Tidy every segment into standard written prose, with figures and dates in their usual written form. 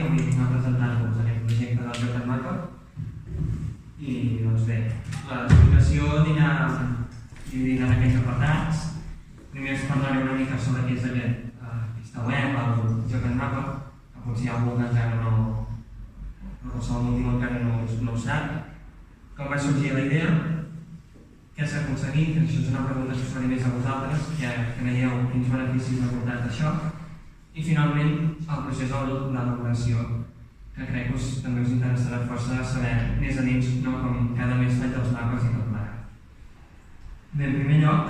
i avui vinc a presentar-vos aquest projecte del joc del mapa. I doncs bé, l'explicació anirà dividida en aquests apartats. Primer us parlaré una mica sobre què és aquesta web, el joc del mapa, que potser algú que encara no qualsevol motiu encara no ho sap. Com va sorgir la idea, què s'ha aconseguit, això és una pregunta que us faré més a vosaltres, que veieu quins beneficis ha portat això, i finalment el procés d'elaboració, que crec que també us interessarà força saber més a dins com cada mes faig els mapes i tot plegat. Bé, en primer lloc,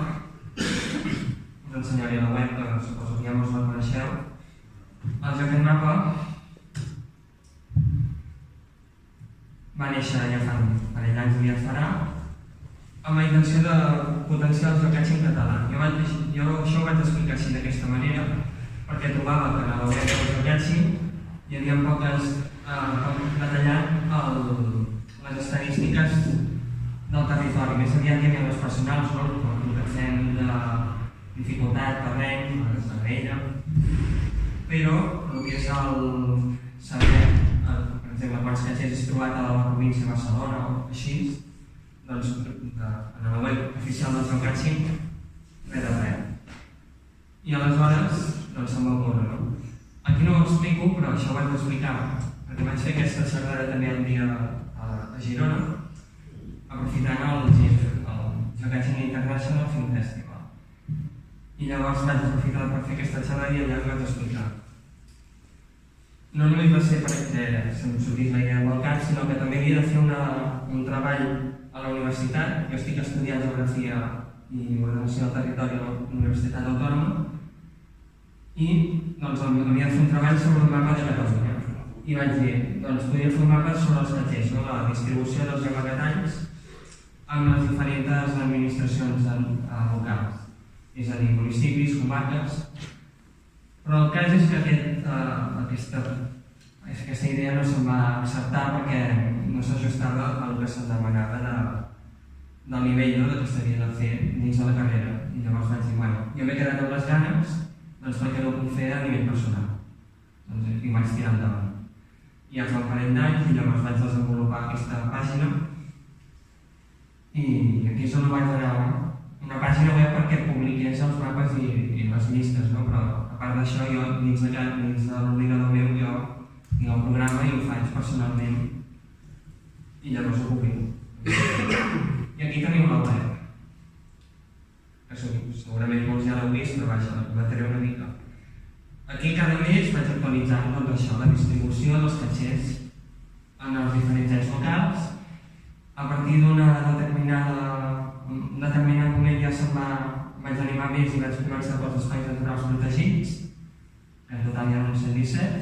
us ensenyaré la web, que suposo que ja us la coneixeu. El joc del mapa va néixer ja fa un parell d'anys i ja es farà, amb la intenció de potenciar el jocatge en català. Jo això ho vaig explicar així d'aquesta manera, perquè trobava que a la web del jocatge hi havia poques detallant les estadístiques del territori. Més aviat hi havia les personals, el que fem de dificultat, terreny, la grella, però el que és el saber, per exemple, quants catxers has trobat a la província de Barcelona o així, doncs en la web oficial del jocatge res de res. I aleshores doncs se'm va ocórrer, no? Aquí no ho explico, però això ho vaig explicar, perquè vaig fer aquesta xerrada també un dia a Girona, aprofitant el Jocatge International Film Festival. I llavors vaig aprofitar per fer aquesta xerrada i allà ho vaig explicar. No només va ser perquè se'm sortís la idea del cap, sinó que també havia de fer un treball a la universitat. Jo estic estudiant Geografia i Ordenació del Territori a la Universitat Autònoma i doncs havia de fer un treball sobre el mapa de Catalunya. I vaig dir, doncs podria fer un mapa sobre els catxers, la distribució dels geomegatanys amb les diferents administracions locals, és a dir, municipis, comarques. Però el cas és que aquesta idea no se'm va acceptar perquè no s'ajustava al que se'm demanava del nivell que s'havia de fer dins de la carrera. I llavors vaig dir, bueno, jo m'he quedat amb les ganes, doncs perquè no ho puc fer a nivell personal. I ho vaig tirar endavant. I ja fa un parell d'anys i llavors vaig desenvolupar aquesta pàgina i aquí és on vaig donar una pàgina web perquè publiqués els mapes i les llistes, no? Però a part d'això, jo dins de l'ordinador meu jo tinc el programa i ho faig personalment i llavors ho publico. I aquí teniu la web, que segurament molts ja l'heu vist, però vaja, la treu una mica. Aquí cada mes vaig actualitzant doncs això, la distribució dels catxers en els diferents ens locals. A partir d'un determinat moment ja vaig animar més i vaig començar pels espais naturals protegits, que en total hi ha uns 117.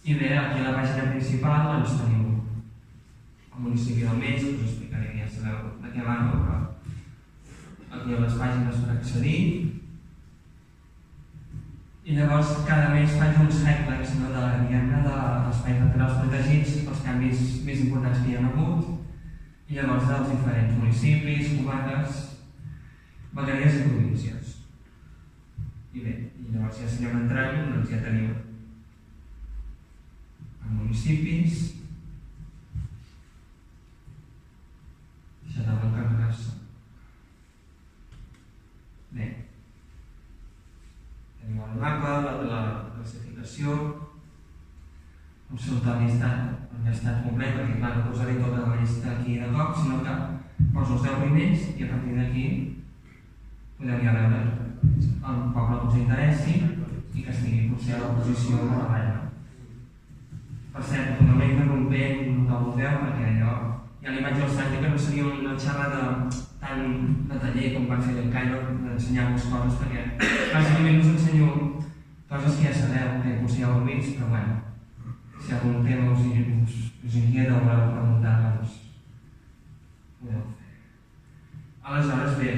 I bé, aquí a la pàgina principal doncs teniu el municipi del mes, que us explicaré, ja sabeu de què va, però aquí hi ha les pàgines per accedir. I llavors cada mes faig uns highlights de la diana dels espais naturals protegits, els canvis més importants que hi ha hagut, i llavors dels diferents municipis, comarques, vegueries i províncies. I bé, llavors ja si anem entrant, doncs ja teniu els municipis, això anava a carregar-se. Bé, tenim el mapa, la classificació, un soltar llistat, un llistat complet, perquè clar, no posaré tota la llista aquí de cop, sinó que poso els 10 primers i a partir d'aquí podeu ja veure el poble que us interessi i que estigui potser a la posició de la ratlla. Per cert, no m'he interrompent el que vulgueu, perquè allò ja li vaig dir al Santi que no seria una xerrada tan de taller com va fer el Cairo d'ensenyar-vos coses, perquè bàsicament us ensenyo coses que ja sabeu, que potser ja heu vist, però bueno, si algun tema us inquieta o voleu preguntar, doncs podeu fer. Aleshores, bé,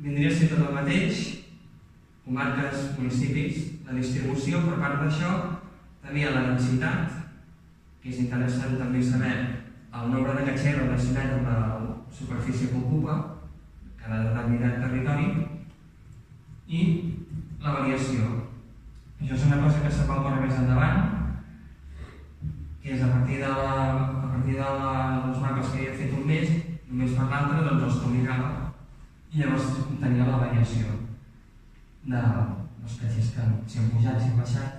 vindria a ser tot el mateix, comarques, municipis, la distribució. Per part d'això, també hi ha la densitat, que és interessant també saber el nombre de catxers relacionat amb la superfície que ocupa cada determinat territori, i la variació, Això és una cosa que se'n va córrer més endavant, que és a partir dels mapes que havia fet un mes per l'altre, doncs els combinava i llavors tenia la variació dels caixers que si han pujat, si han baixat.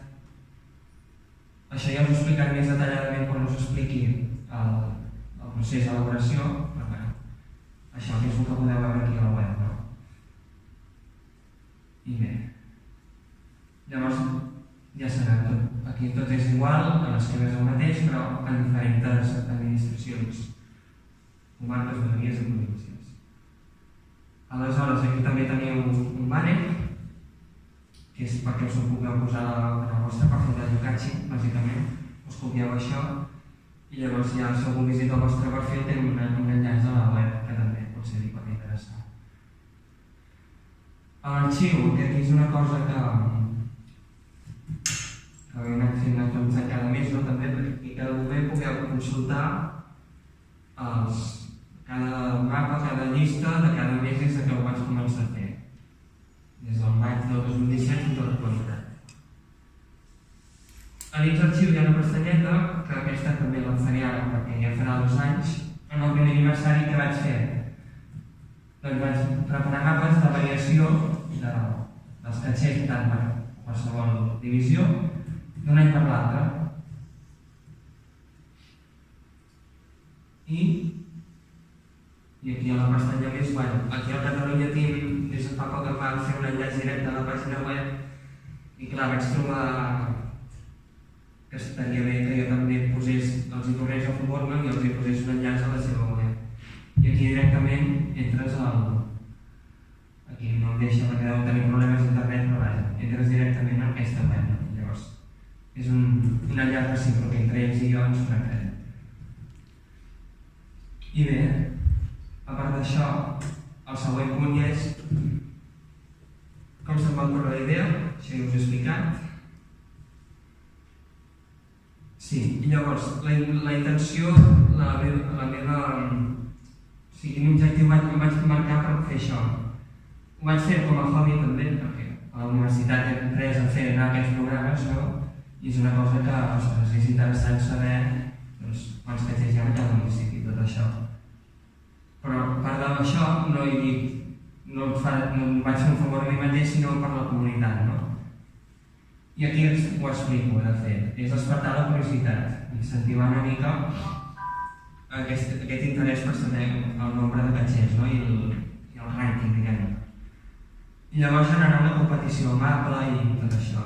Això ja us ho explicaré més detalladament quan us expliqui el procés d'elaboració, però bueno, això és el que podeu veure aquí a la web, no? I bé, llavors ja sabeu, aquí tot és igual, a l'esquema és el mateix, però en diferents administracions, comarques, vegueries i províncies. Aleshores, aquí també teniu un banner, que és perquè us ho pugueu posar en el vostre perfil de Geocaching, bàsicament, us copieu això i llavors ja si algú visita el vostre perfil té un enllaç a la web que també potser li pot interessar. L'arxiu, que aquí és una cosa que hem anat fent actualitzant cada mes, no? També perquè aquí cada moment pugueu consultar cada mapa, cada llista de cada mes des que ho vaig començar a fer. Des del maig del 2017 fins a l'actualitat. A dins l'arxiu hi ha una pestanyeta, que aquesta també la faré ara perquè ja farà 2 anys, en el primer aniversari que vaig fer. Doncs vaig preparar mapes de variació dels caixers tant per qualsevol divisió d'un any per l'altre. I aquí a la pestanya més, bueno, aquí al Catalunya Team des de fa poc em van fer un enllaç directe a la pàgina web i clar, vaig trobar que estaria bé que jo també els hi tornés a Formen i els hi posés un enllaç a la seva web. I aquí directament entres aquí no em deixa perquè deu tenir problemes d'internet, però vaja, entres directament a aquesta web. Llavors, és un enllaç recíproc entre ells i jo ens connectarem. I bé, a part d'això, el següent punt ja és com se'm va ocórrer la idea, això ja us he explicat. Sí, i llavors, la intenció, la meva... O sigui, quin objectiu em vaig marcar per fer això. Ho vaig fer com a hobby també, perquè a la universitat he après a fer anar aquests programes, no? I és una cosa que, ostres, és interessant saber quants caixers hi ha a cada municipi, tot això. Però a part d'això no he dit, no vaig fer un favor a mi mateix, sinó per la comunitat, no? I aquí ho explico, de fet, és despertar la curiositat, incentivar una mica aquest interès per saber el nombre de caixers, no? I el rànquing, diguem-ne. I llavors generar una competició amable i tot això.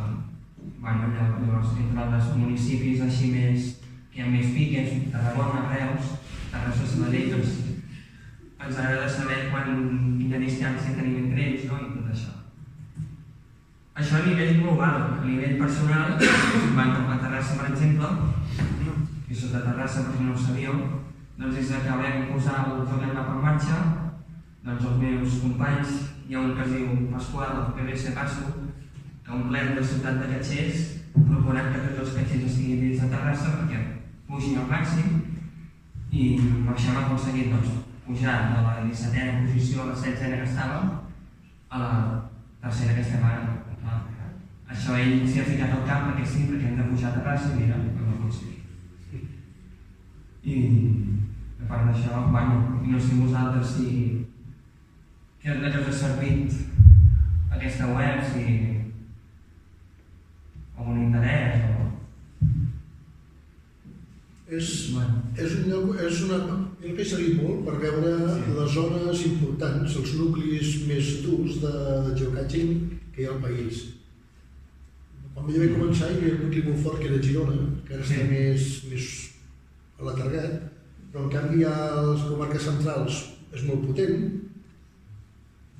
Bueno, llavors, entre els municipis així més, que hi ha més piques, Tarragona, Reus, Terrassa, Sabadell, doncs ens agrada saber quina distància tenim entre ells, no? I tot això. Això a nivell global, a nivell personal, a Terrassa, per exemple, que sóc de Terrassa, per si no ho sabíeu, doncs des que vam posar el joc en mapa en marxa, doncs els meus companys, hi ha un que es diu Pasqual, el PBC Passo, que ha omplert la ciutat de caixers, procurant que tots els caixers estiguin dins de Terrassa perquè pugin al màxim, i amb això hem aconseguit pujar de la 17a posició a la 16a que estàvem a la 3a que estem ara. Això ell s'hi ha ficat al cap perquè sí, perquè hem de pujar a Terrassa i mira, ho hem aconseguit. I a part d'això, bueno, no sé vosaltres si què us ha servit aquesta web, si algun interès o... És un lloc, el que ha servit molt per veure les zones importants, els nuclis més durs de geocaching que hi ha al país. Quan vaig començar hi havia un nucli molt fort que era Girona, que ara està més alatargat, però en canvi a les comarques centrals és molt potent.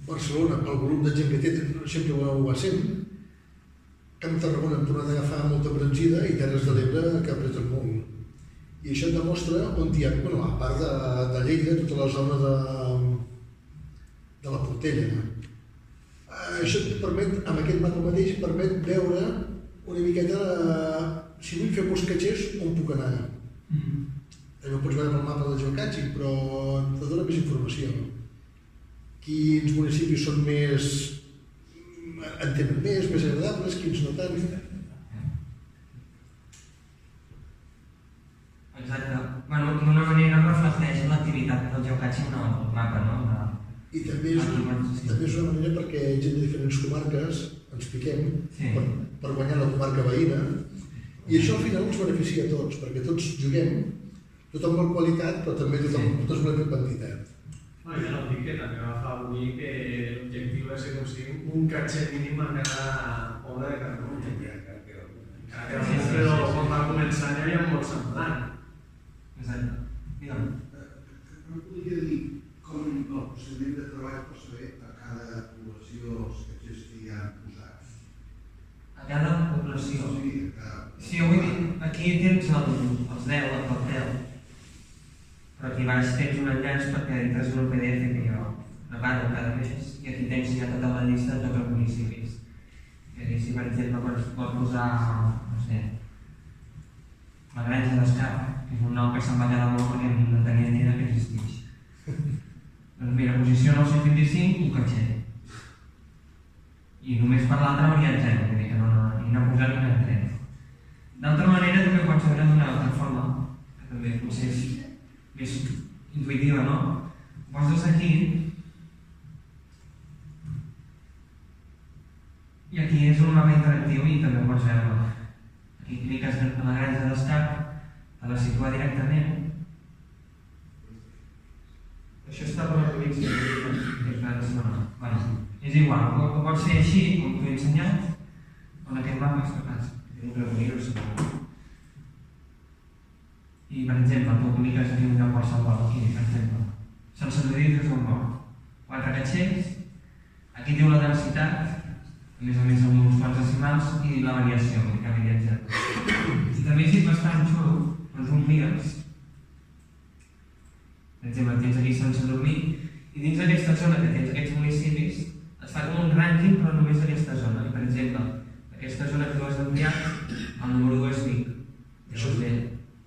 Barcelona, pel volum de gent que té, sempre ho va sent. Camp Tarragona hem tornat a agafar molta embranzida i Terres de l'Ebre que ha pres el molt. I això et demostra on hi ha, a part de Lleida, tota la zona de la Portella. Això et permet, amb aquest mapa mateix, permet veure una miqueta, si vull fer molts caixers, on puc anar. També ho pots veure pel mapa de geocaching, però et dona més informació. Quins municipis són més en temes més agradables, quins no tant. Exacte. Bueno, d'una manera reflecteix l'activitat del geocaching en el mapa, no? I també és una manera perquè gent de diferents comarques ens piquem per guanyar la comarca veïna i això al final ens beneficia a tots, perquè tots juguem, tothom vol qualitat però també tots volem quantitat. No, ja no dic que també va afavorir que l'objectiu és que aconseguim un caché mínim a cada poble de Catalunya. Però quan va començar ja hi havia molt semblant. Exacte. Digue'm. No podria dir com el procediment de treball per saber a cada població els catxers que hi ha posats. A cada població? Sí, a cada... Sí, vull dir, aquí tens els 10, el top 10. Però aquí baix tens un enllaç perquè entres en un PDF que jo preparo cada mes i aquí tens ja tota la llista de tots els municipis. I aquí, si per exemple vols posar, no sé, la Granja d'Escarp, que és un nom que se'm va quedar molt perquè no tenia ni idea que existeix. Doncs mira, posició 925, un caché. I només per l'altre hauria el 0, vull dir que ni n'ha posat ni n'ha tret. D'altra manera, també pots veure d'una altra forma, que també potser és més intuïtiva, no? Poses aquí i aquí és un mapa interactiu i també pots veure. Aquí cliques en la Granja d'Escarp, te la situa directament. Això està per la província de Barcelona. És igual, ho pots fer així, com t'ho he ensenyat, o en aquest mapa és capaç. I, per exemple, tu cliques aquí un lloc qualsevol, aquí, per exemple. Sant Sadurní de Sant Mort. 4 catxers, aquí diu la densitat, a més amb uns quants decimals, i la variació, que havia etc. I també si és bastant xulo, doncs un cliques. Per exemple, tens aquí Sant Sadurní, i dins d'aquesta zona que tens aquests municipis, es fa com un rànquing, però només d'aquesta zona. I, per exemple, aquesta zona que tu has enviat, el número 2 és Vic.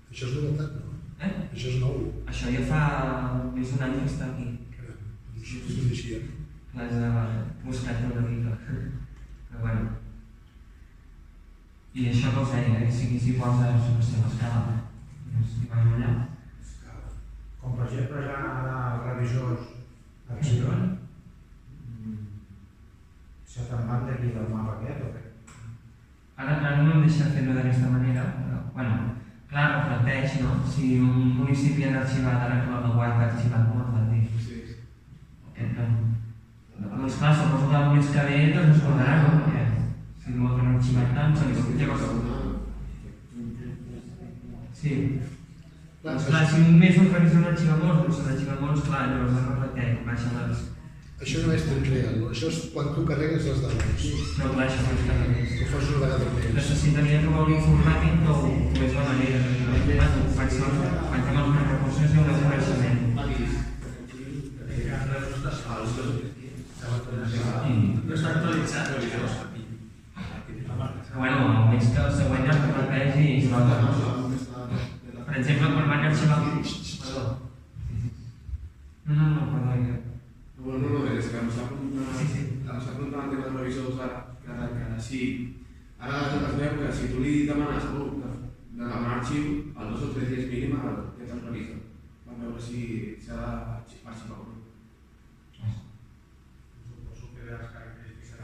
Això és novetat, no? Això és nou. Això ja fa més d'un any que està aquí. Això és coneixia. L'has buscat una mica. Però bueno. I això que us deia, si poses, no sé, l'escala, si vas allà. Com per exemple ja els revisors arxiven, se te'n van d'aquí del mapa aquest o què? Ara no em deixa fer-ho d'aquesta manera, però, bueno, clar, reflecteix, no? Si un municipi ha arxivat, ara que la web ha arxivat molt, va dir. Doncs clar, suposo que el mes que ve doncs es guardarà, no? Perquè si no han arxivat tant, llavors... Sí. Clar, si un mes un revisor no arxiva molts, doncs se n'arxiva molts, clar, llavors es reflecteix, baixen les... Això no és temps real, això és quan tu carregues les dades. No, clar, això no és carregues. Ho fas una vegada més. Necessitaria trobar un informàtic o és la manera de quan fem els recursos i un coneixement. No està actualitzat. Bueno, almenys que el següent ja es repeteix i es nota. Per exemple, quan van arxivar... Perdó. No, és que m'està preguntant els revisors cada sí. Ara es veu que si tu li demanes a algú de demanar arxiu, el 2 o 3 dies mínim que te'l revisa. Per veure si s'ha d'arxivar o no. Suposo que de les característiques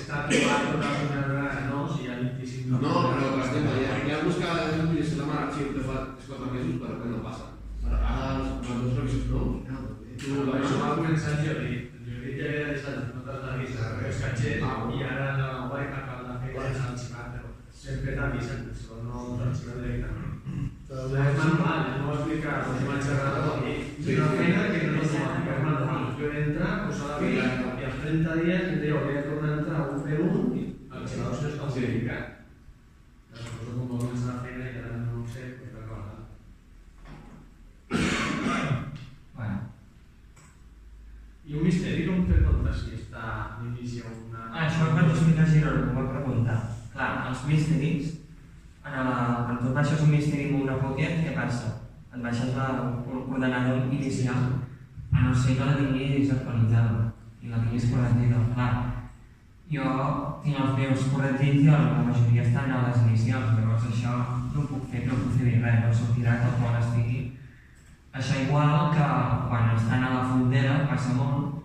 està trobat una vegada, no? Si hi ha 25... No, però per exemple, hi ha alguns que s'ha demanat arxiu de fa 4 mesos, però que no passa. Ara els 2 revisors no. Això va començar el Jordi. El Jordi ja havia deixat notes d'avisar els catxers i ara la web acaba de fer és arxivat, però sempre t'avisen, això no t'arxiven directament. És manual, no ho explicar, no vaig xerrar aquí. És una feina que no és automàtica, és manual. Jo he entrar, posar la vida i als 30 dies em deia que he de tornar a entrar un per un i l'arxivador se n'està modificant. Suposo que com va començar la feina i ara no ho sé, però és acabat. I un misteri com fer compte si està d'inici o una... Això és per explicar Girona, com va preguntar. Clar, els misteris, quan tu baixes un misteri amb una pocket, què passa? Et baixes l'ordenador inicial, a no ser que la tinguis actualitzada i la tinguis corregida, clar. Jo tinc els meus correntins i la majoria estan a les inicials, llavors això no ho puc fer, no puc fer res, no sortirà tot quan estigui. Això igual que quan estan a la frontera passa molt,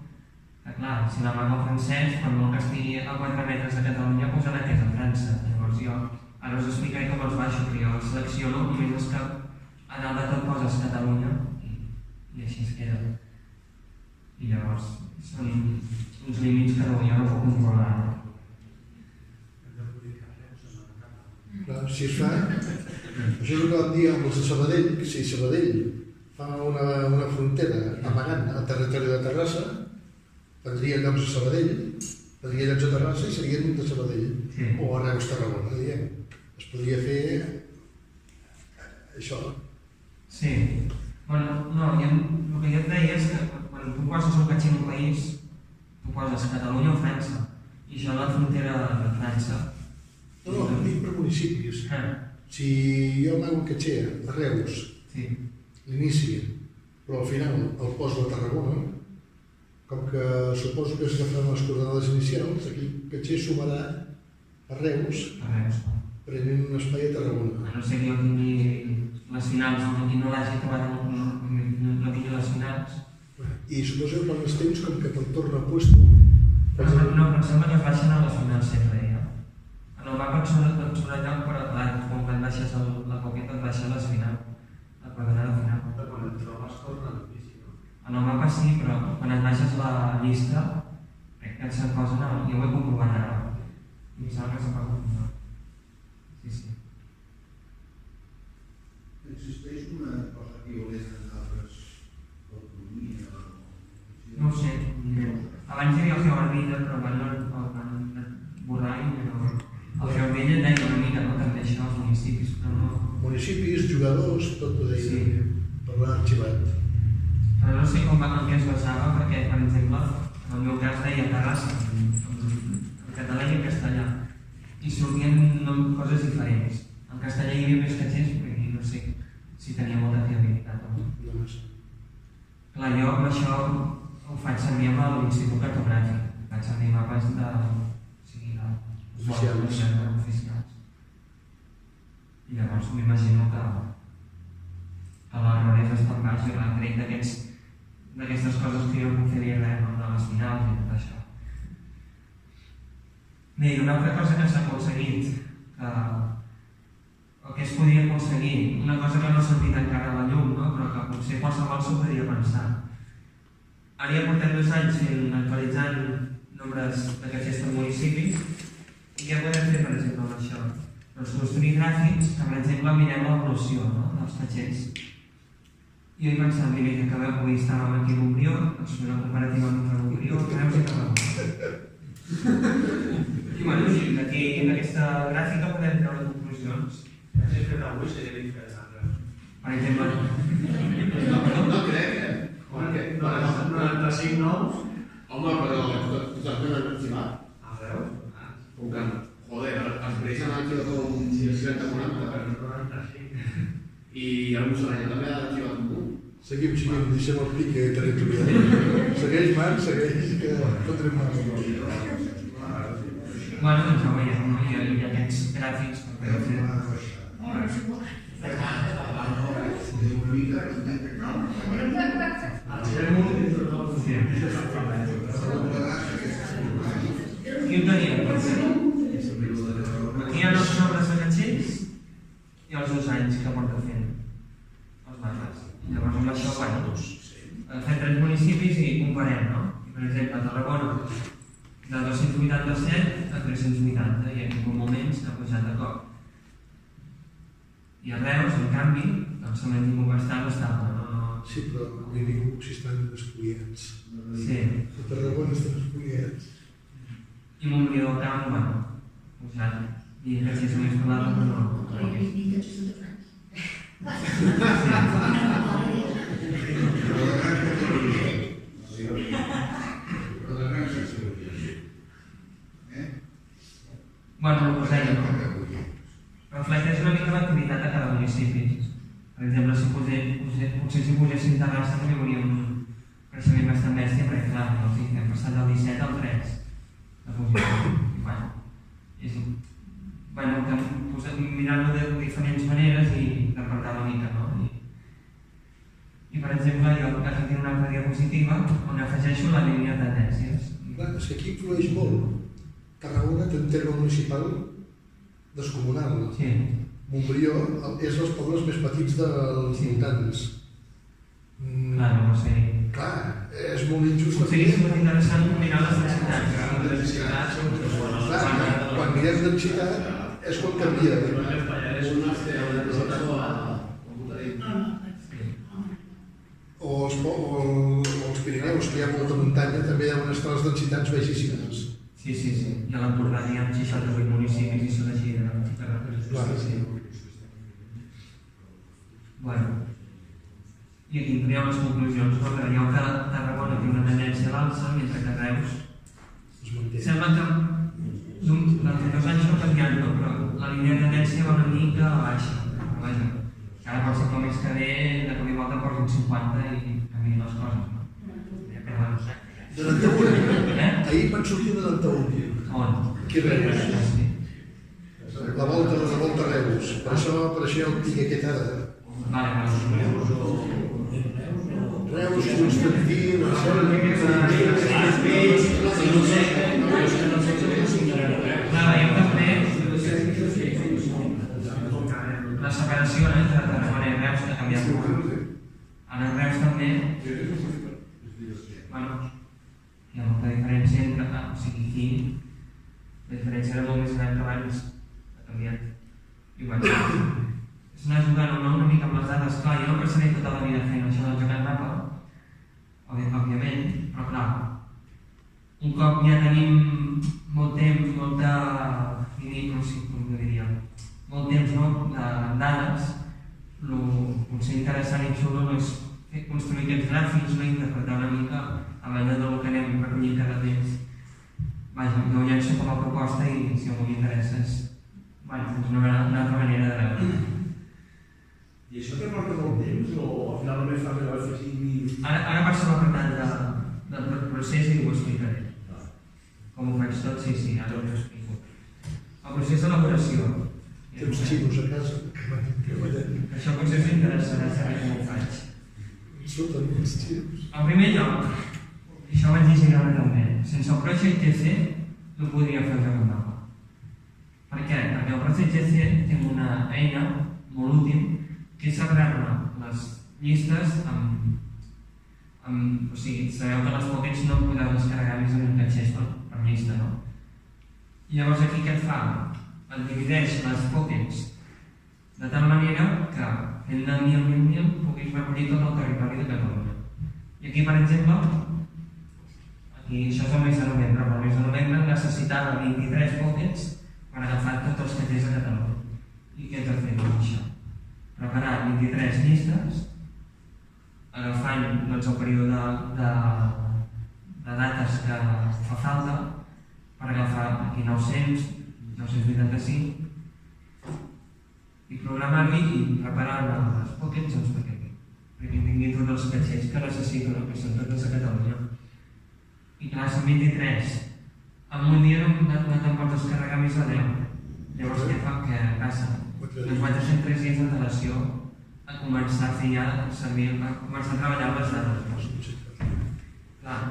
que clar, si la maga el francès, quan molt que estigui a 4 metres de Catalunya posarà que és a França. Llavors jo ara us explicaré com els baixo, però jo selecciono només els que a dalt de tot poses Catalunya i així es queda. I llavors són uns límits que jo no puc controlar. Si es fa, això és el que vam dir amb els de Sabadell, que si Sabadell fa una frontera amagant al territori de Terrassa, prendria llocs a Sabadell, prendria llocs a Terrassa i serien de Sabadell, o a Reus Tarragona, diguem. Es podria fer això. Sí. Bueno, no, el que jo et deia és que quan tu poses un catxí en un país, tu poses Catalunya o França, i això és la frontera de França. No, dic per municipis. Si jo amago un catxer a Reus, l'inici, però al final el poso a Tarragona, com que suposo que s'agafaran les coordenades inicials, aquí el catxer sumarà a Reus, prenent un espai a Tarragona. A no ser que jo tingui les finals, i no l'hagi trobat no tingui les finals. I suposo que quan els temps, com que te'l torna a puesto... No, però em sembla que es baixen a les finals sempre, ja. En el mapa et surt allò, però clar, com quan baixes la coqueta et baixa les finals, la coordenada final. Quan et trobes torna a l'inici, no? En el mapa sí, però quan et baixes la llista, crec que se'n posen, jo ho he comprovat ara. I em sembla que se'n pot comprovar. Sí. Existeix una cosa equivalent en altres autonomies? No ho sé. Abans hi havia el Geovardilla, però el van borrar i no... El Geovardilla deia una mica, no? També això, els municipis, però no... Municipis, jugadors, tot ho deia. Per l'arxivat. Però no sé en què es basava, perquè, per exemple, en el meu cas deia Terrassa, en català i en castellà, i sortien coses diferents. En castellà hi havia més catxers, perquè no sé si tenia molta fiabilitat o no. Clar, jo amb això ho faig servir amb l'Institut Cartogràfic. Faig servir mapes oficials. I llavors m'imagino que l'error és bastant baix, i crec d'aquestes coses que jo no puc fer res, de les finals i tot això. Bé, i una altra cosa que s'ha aconseguit, o que es podia aconseguir, una cosa que no ha sortit encara a la llum, però que potser qualsevol s'ho podria pensar. Ara ja portem 2 anys actualitzant nombres de catxers per municipis i ja podem fer, per exemple, amb això. Doncs construir gràfics que, per exemple, mirem l'evolució dels catxers. Jo he pensat, mira, que avui estàvem aquí a Montbrió, doncs fer una comparativa entre Montbrió, Reus i Tarragona. I bueno, d'aquí, en aquesta gràfica podem treure conclusions. Si és fet avui seria diferent. Per exemple... No crec, Perquè 95 nous... Home, però tu saps que no és estimat? A Reus? Com que, joder, els preis han arxivat com 30-40. Però no 95. I el Mussolany també ha arxivat un munt. Seguim, deixem el pique territorial. Segueix, Marc, segueix, que fotrem Marc. Bueno, doncs ja ho veiem, no? Hi ha aquests gràfics per fer... Aquí ho teníem, aquí hi ha els nombres de catxers i els 2 anys que porta fent els mapes. Llavors amb això, bueno, fem 3 municipis i comparem, no? Per exemple, Tarragona, de 287 a 380, i en algun moment s'ha pujat de cop. I a Reus, en canvi, doncs s'ha mantingut bastant estable, no? Sí, però ningú si estan despoliats. Sí. A Tarragona estan despoliats. I Montbrió del Camp, bueno, pujat. I gràcies a més parlades, però no. Bueno, el que deia, reflecteix una mica l'activitat de cada municipi. Per exemple, potser si poséssim Terrassa també veuríem un creixement bastant bèstia, perquè clar, hem passat del 17 al 3. de funcionar. Mirant-ho de diferents maneres i d'apartar una mica, no? I per exemple, jo aquí tinc una altra diapositiva on afegeixo la línia de tendències. Clar, és que aquí influeix molt. Tarragona té un terme municipal descomunal. Sí. Montbrió és dels pobles més petits dels voltants. Clar, no sé. Clar, és molt injust. Potser és molt interessant mirar les densitats. Clar, quan mirem densitat és quan canvia. O els Pirineus, que hi ha molta muntanya, també hi ha unes tals densitats baixíssimes. Sí. I a l'Empordà hi ha 68 municipis i són així de representació. Bueno, i aquí tindríem les conclusions. Veieu que Tarragona té una tendència a l'alça, mentre que Reus sembla que durant 2 anys no ha canviat, però la línia de tendència va una mica baixa. Vaja, ara pot ser com és que ve de cop i volta portin 50 i canvien les coses, no? De 91. Ahir vaig sortir de 91. On? Aquí a Reus. La volta a Reus. Per això jo el tinc aquest ara. Reus, Constantí, veiem també la separació entre Tarragona i Reus que ha canviat molt. Ara Reus també hi ha molta diferència entre... O sigui, aquí la diferència era molt més gran que abans, ha canviat. I bueno, és anar jugant una mica amb les dades. Clar, jo no pensaré tota la vida fent això del joc en mapa, òbviament, però clar, un cop ja tenim molt temps, molt temps de dades, el potser interessant i xulo no és construir aquests gràfics, no interpretar una mica a banda del que anem recollint cada temps. Vaja, jo ho llenço com a proposta i si algú m'interessa és una altra manera de veure. I això te porta molt temps o al final només fa que l'afegim? Ara passo a l'apartat del procés i ho explicaré. Com ho faig tot? Sí, ara ho explico. El procés d'elaboració. Tens xinos a casa. Això potser us interessarà saber com ho faig. Surten els xinos. En primer lloc, això ho vaig llegir ara també, sense el Project GC no podria fer el joc en mapa. Per què? Perquè el Project GC té una eina molt útil que és separar-ne les llistes amb... O sigui, sabeu que les pockets no podeu descarregar més en un catxer per llista, no? I llavors aquí què et fa? Et divideix les pockets de tal manera que fent de 1000 puguis recollir tot el territori de Catalunya. I aquí, per exemple, aquí això és el mes de novembre, però el mes de novembre necessitava 23 pockets per agafar tots els catxers de Catalunya. I què ets de fer amb això? Preparar 23 llistes, agafant el període de dates que fa falta per agafar aquí 900, 985 i programar-li i preparar-ne les pockets perquè tingui tots els catxers que necessito, que són tots a Catalunya. I clar, són 23. En un dia no te'n pots descarregar més de 10. Llavors què passa? Doncs vaig deixar 3 dies d'antelació a començar a fer ja servir, a començar a treballar amb les dades. Clar,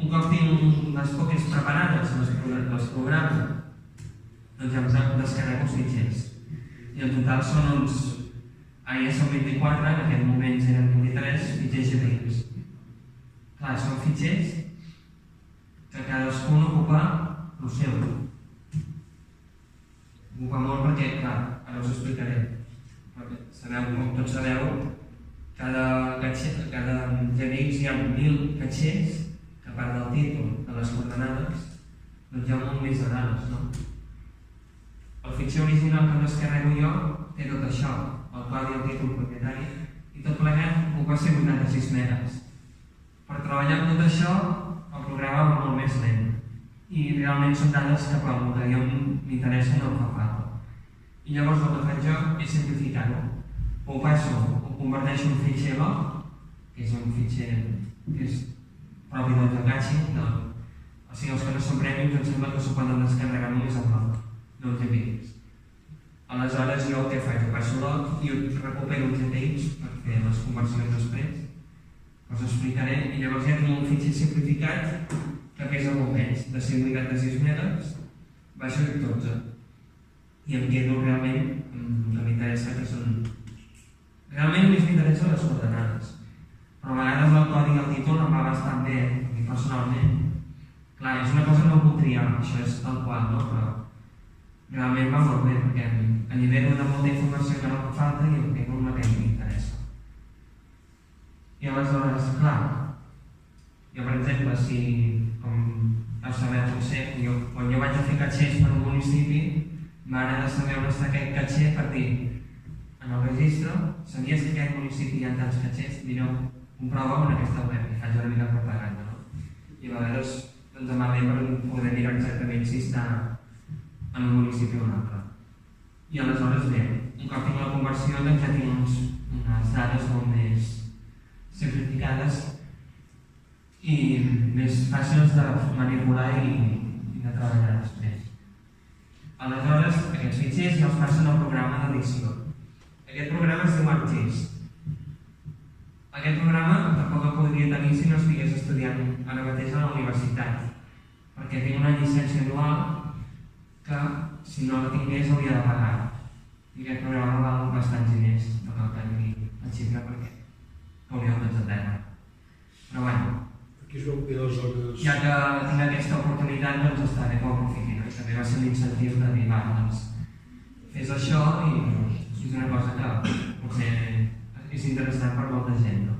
un cop tinc les pockets preparades, les programo, doncs ja em descarrego els fitxers. I en total són uns... Ara ja són 24, en aquest moment eren 23 fitxers genèrics. Clar, són fitxers que cadascun ocupa el seu. Ocupa molt perquè, clar, ara us explicaré. Sabeu, com tots sabeu, cada GNX hi ha 1000 catxers que a part del títol de les coordenades doncs hi ha molt més de dades, no? El fitxer original que descarrego jo té tot això, el qual i el títol propietari, i tot plegat ocupa 186 megas. Per treballar amb tot això, el programa va molt més lent. I realment són dades que pel que a mi m'interessa no em fa falta. I llavors el que faig jo és simplificar-ho. Ho converteixo en un fitxer log, que és un fitxer que és propi del Jocachi, O sigui, els que no són prèmiums em sembla que s'ho poden descarregar només en bloc, no en GPX. Aleshores jo què faig? Ho passo l'OC i ho recupero en GPX per fer les conversions després, que us explicaré, i llavors ja tinc un fitxer simplificat que pesa molt menys, de 186 megas, baixo a 12. I em quedo realment, que m'interessa que són... Realment només m'interessa les coordenades, però a vegades el codi i el títol em va bastant bé, a mi personalment. Clar, és una cosa que no puc triar, això és tal qual, no? Però realment va molt bé, perquè allibero de molta informació que no em falta i em quedo una que m'interessa. I aleshores, clar, jo per exemple, si, com heu sabut potser, quan jo vaig a fer catxers per un municipi, m'agrada saber on està aquest catxer per dir, en el registre, sabies que aquest municipi hi ha tants catxers? Mireu, comprova en aquesta web, i faig una mica de propaganda, no? I a vegades doncs em va bé per poder mirar exactament si està en un municipi o un altre. I aleshores bé, un cop tinc la conversió doncs ja tinc unes dades molt més simplificades i més fàcils de manipular i de treballar després. Aleshores, aquests fitxers ja els passen al programa d'edició. Aquest programa es diu ArcGIS. Aquest programa tampoc el podria tenir si no estigués estudiant ara mateix a la universitat, perquè tinc una llicència anual que, si no la tingués, hauria de pagar. I aquest programa val bastants diners, no cal tenir la xifra perquè hauríeu tots a terra. Però bueno, aquí es veu que les zones... ja que tinc aquesta oportunitat, doncs està bé que ho aprofiti, no? I també va ser l'incentiu de dir, va, doncs, fes això i és una cosa que potser és interessant per molta gent, no?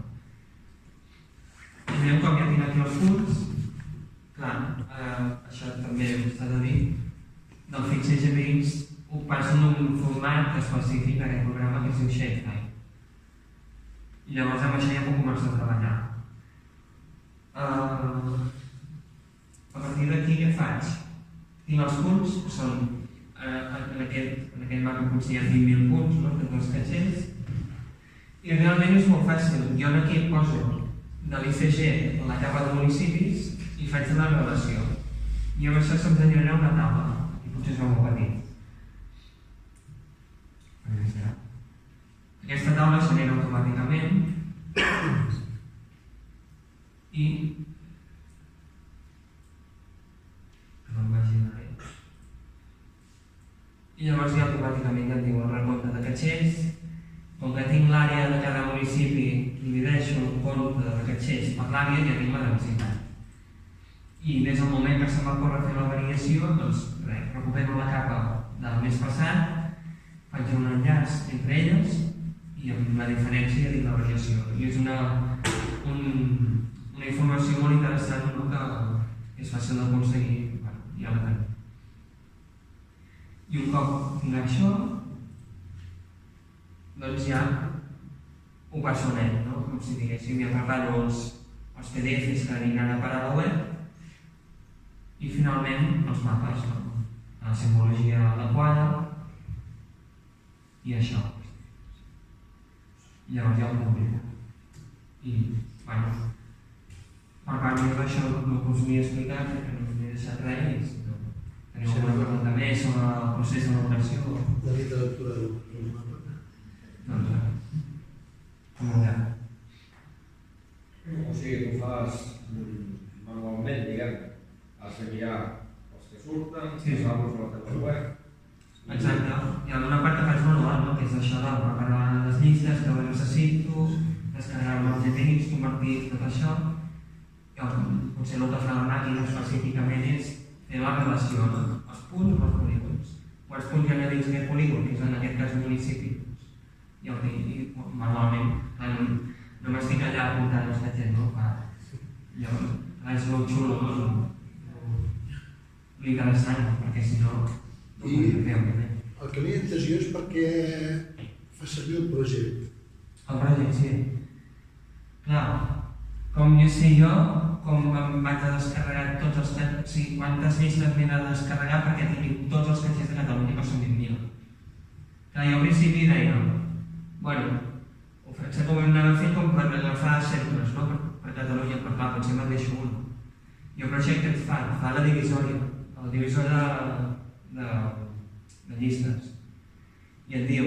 I veiem com ja tinc aquí els punts. Clar, això també s'ha de dir, del fitxer GPX ho passo en un format específic d'aquest programa que es diu Shapefile. I llavors amb això ja puc començar a treballar. A partir d'aquí què faig? Tinc els punts, que són en aquell mapa potser hi ha 20.000 punts, no? Tots els catxers. I realment és molt fàcil. Jo aquí poso de l'ICG la capa de municipis i faig una relació. I amb això se'm generarà una taula. I potser és molt petit. Aquesta taula es genera automàticament i no em vagi bé. I llavors ja automàticament ja tinc el recompte de catxers. Com que tinc l'àrea de cada municipi, divideixo el compte de catxers per l'àrea i ja tinc la densitat. I des del moment que se m'ocorre fer la variació, doncs res, recupero la capa del mes passat, faig un enllaç entre elles i amb la diferència dic la variació. I és una informació molt interessant, no? Que és fàcil d'aconseguir, bueno, ja la tenim. I un cop tinc això, doncs ja ho passo net, no? Com si diguéssim, ja preparo els PDFs que aniran a parar a la web i finalment els mapes, no? La simbologia adequada i això. Llavors ja ho publico. I, bueno, per part meva això el que us m'he explicat, que no m'he deixat res, i teniu alguna pregunta més sobre el procés d'elaboració? La literatura del mapa. Doncs, com ja. O sigui, tu fas manualment, diguem, has d'enviar els que surten, posar-los a la teva web. Exacte. Hi ha una part que faig manual, no? Que és això de preparar les llistes que necessito, descarregar-me els GPX, convertir tot això. Potser el que fa la màquina específicament és fer la relació, no? Els punts amb els polígons. Quants punts hi ha dins aquest polígon, que és en aquest cas municipi. I manualment, no m'estic allà apuntant els catxers, no? Llavors, és molt xulo, l'interessant, perquè si no, no ho podria fer, òbviament. El que m'he entensió és perquè fa servir el projecte. El projecte, sí. Clar, com jo sé jo, com em vaig a descarregar tots els catxers, o sigui, quantes llistes m'he de descarregar perquè tingui tots els catxers de Catalunya, que són 20.000. Clar, jo al principi deia, bueno, ho faig com hem anat fent com per agafar centres, no? Per Catalunya, però clar, potser me'n deixo un. I el projecte que fa la divisòria, el divisor de llistes. I et diu,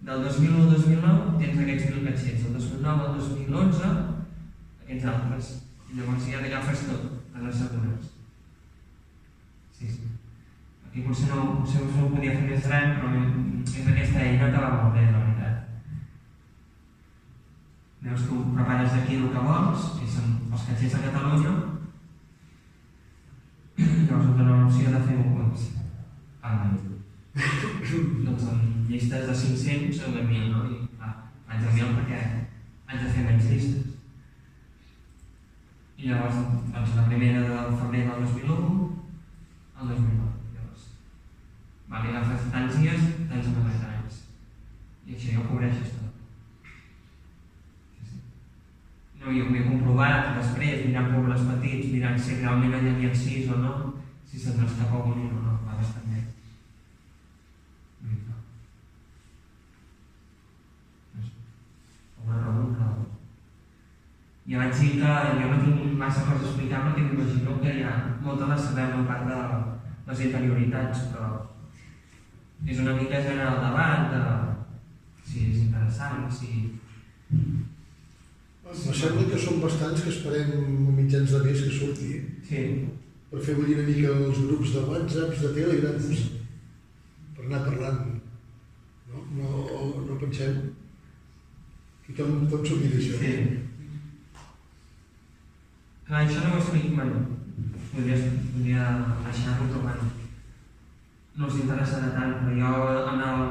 del 2001 al 2009 tens aquests 1.000 caixers, del 2009 al 2011 aquests altres. I llavors ja t'agafes tot, a les segures. Sí. Aquí potser no ho podia fer més gran, però és aquesta eina que va molt bé, la veritat. Veus, tu prepares aquí el que vols, que són els caixers de Catalunya, llavors et dona l'opció de fer-ho doncs amb llistes de 500 o de 1.000, no? I faig de 1.000 perquè haig de fer menys llistes. I llavors, doncs, la primera del febrer del 2001 al 2009. Llavors, agafes tants dies, tants anys. I això ja ho cobreixes tot. No, jo ho he comprovat després, mirant pobles petits, mirant si realment allà n'hi ha 6 o no, si se'n escapa algun o no, va bastant bé. Una pregunta. Ja vaig dir que jo no tinc massa coses a explicar perquè m'imagino que hi ha molta de saber una part de les interioritats, però és una mica generar el debat de si és interessant, si... Me sembla que són bastants que esperem a mitjans de mes que surti. Sí. Per fer bullir una mica els grups de WhatsApps, de Telegrams, per anar parlant. No penseu? Tothom s'ho mira això. Sí. Clar, això no ho explico, bueno, podria deixar-ho, però bueno, no us interessarà tant, però jo en el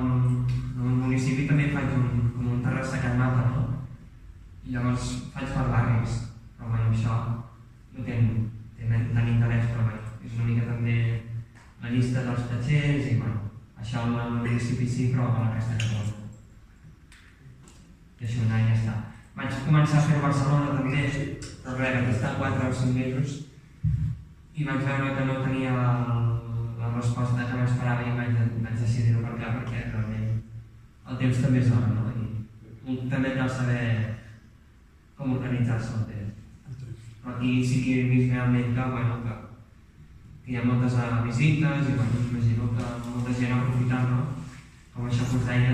municipi també faig un terrassecat mapa, no? I llavors faig per barris, però bueno, això no té tant interès, però bueno, és una mica també la llista dels caixers i bueno, això al municipi sí, però a la resta de tot. I això ja està. Vaig començar a fer a Barcelona també, però res, vaig estar 4 o 5 mesos i vaig veure que no tenia la resposta que m'esperava i vaig decidir-ho per allà perquè realment el temps també és hora, no? I també cal saber com organitzar-se el temps. Però aquí sí que he vist realment que hi ha moltes visites i bueno, imagino que molta gent ha aprofitat, no? Com això que us deia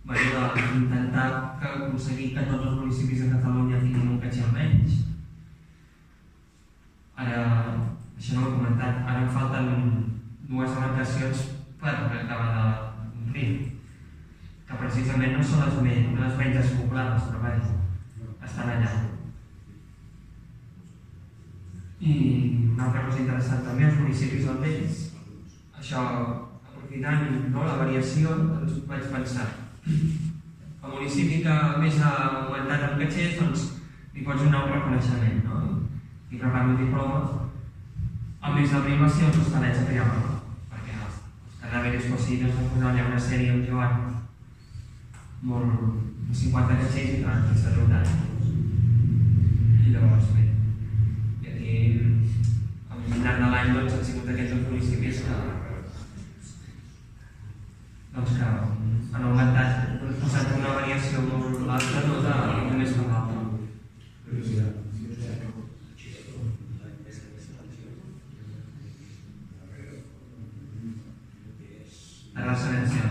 d'intentar aconseguir que tots els municipis de Catalunya tinguin un caixer almenys. Ara, això no ho he comentat, ara em falten 2 demarcacions per acabar d'omplir, que precisament no són les menys despoblades, però vaja, estan allà. I una altra cosa interessant també, els municipis del vells, això, aprofitant la variació, doncs vaig pensar, el municipi que més ha augmentat en caixers, doncs li pots donar un reconeixement, no? I preparo un diploma. El mes d'abril va ser els hostalets a Triagola, perquè els cadàveres possibles van posar allà una sèrie amb Joan, molt 50 caixers i clar, que s'ha rotat. I llavors, bé, i aquí, al llarg de l'any, doncs, han sigut aquests els municipis que han augmentat, posat una variació molt alta, no de més que l'altra. La referència